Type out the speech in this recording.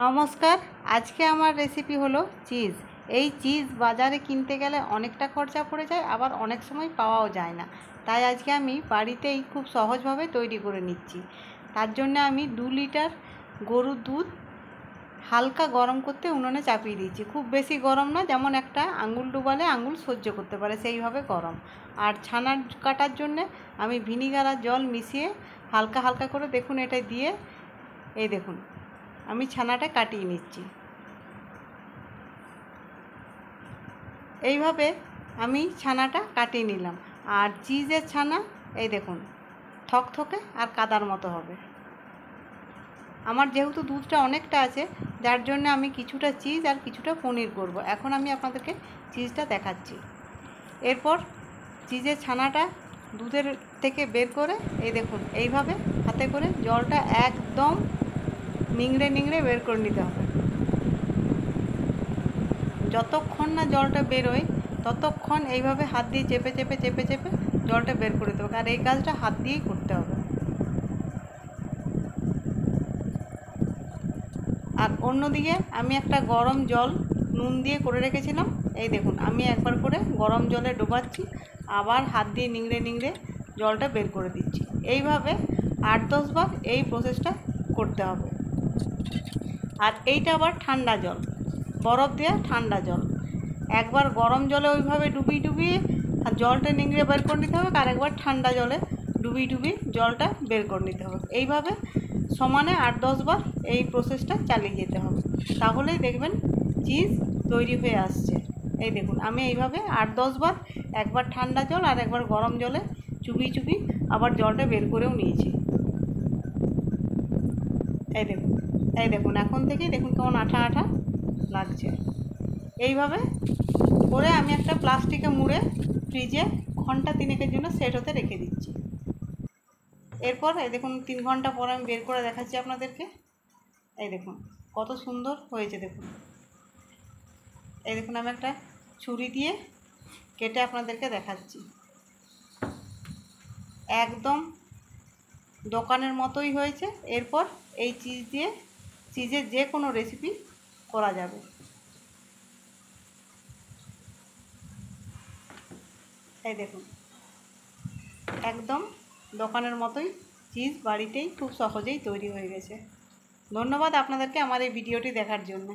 নমস্কার। আজকে আমার রেসিপি হলো চিজ। এই চিজ বাজারে কিনতে গেলে অনেকটা খরচা পড়ে যায়, আবার অনেক সময় পাওয়াও যায় না। তাই আজকে আমি বাড়িতেই খুব সহজভাবে তৈরি করে নিচ্ছি। তার জন্য আমি 2 লিটার গরুর দুধ হালকা গরম করতে উনুনে চাপিয়ে দিয়েছি। খুব বেশি গরম না, যেমন একটা আঙুল ডুবালে আঙুল সহ্য করতে পারে সেইভাবে গরম। আর ছানা কাটার জন্যে আমি ভিনিগার আর জল মিশিয়ে হালকা হালকা করে দেখুন এটা দিয়ে এই দেখুন আমি ছানাটা কাটিয়ে নিচ্ছি। এইভাবে আমি ছানাটা কাটিয়ে নিলাম। আর চিজের ছানা এই দেখুন থকথকে আর কাদার মতো হবে। আমার যেহেতু দুধটা অনেকটা আছে, যার জন্য আমি কিছুটা চিজ আর কিছুটা পনির করব। এখন আমি আপনাদেরকে চিজটা দেখাচ্ছি। এরপর চিজের ছানাটা দুধের থেকে বের করে এই দেখুন এইভাবে হাতে করে জলটা একদম নিংড়ে নিংড়ে বের করে নিতে হবে। যতক্ষণ না জলটা বেরোয় ততক্ষণ এইভাবে হাত দিয়ে চেপে চেপে চেপে চেপে জলটা বের করে দেবো। আর এই কাজটা হাত দিয়েই করতে হবে। আর অন্যদিকে আমি একটা গরম জল নুন দিয়ে করে রেখেছিলাম। এই দেখুন আমি একবার করে গরম জলে ডোবাচ্ছি, আবার হাত দিয়ে নিংড়ে নিংড়ে জলটা বের করে দিচ্ছি। এইভাবে 8-10 বার এই প্রসেসটা করতে হবে। আর এইটা আবার ঠান্ডা জল, বরফ দেওয়া ঠান্ডা জল। একবার গরম জলে ওইভাবে ডুবিয়ে ডুবিয়ে আর জলটা নিংড়ে বের করে নিতে হবে, আর একবার ঠান্ডা জলে ডুবিয়ে ডুবিয়ে জলটা বের করে নিতে হবে। এইভাবে সমানে 8-10 বার এই প্রসেসটা চালিয়ে যেতে হবে, তাহলেই দেখবেন চিজ তৈরি হয়ে আসছে। এই দেখুন আমি এইভাবে 8-10 বার, একবার ঠান্ডা জল আর একবার গরম জলে চুবিয়ে চুবিয়ে আবার জলটা বের করেও নিয়েছি। এই দেখুন এখন থেকেই দেখুন কেমন আঠা আঠা লাগছে। এইভাবে করে আমি একটা প্লাস্টিকে মুড়ে ফ্রিজে ঘন্টা 3-এর জন্য সেট হতে রেখে দিচ্ছি। এরপর এই দেখুন 3 ঘন্টা পর আমি বের করে দেখাচ্ছি আপনাদেরকে। এই দেখুন কত সুন্দর হয়েছে দেখুন। এই দেখুন আমি একটা ছুরি দিয়ে কেটে আপনাদেরকে দেখাচ্ছি। একদম দোকানের মতোই হয়েছে। এরপর এই চিজ দিয়ে চিজের যে কোনো রেসিপি করা যাবে। এই দেখুন একদম দোকানের মতোই চিজ বাড়িতেই খুব সহজেই তৈরি হয়ে গেছে। ধন্যবাদ আপনাদেরকে আমার এই ভিডিওটি দেখার জন্য।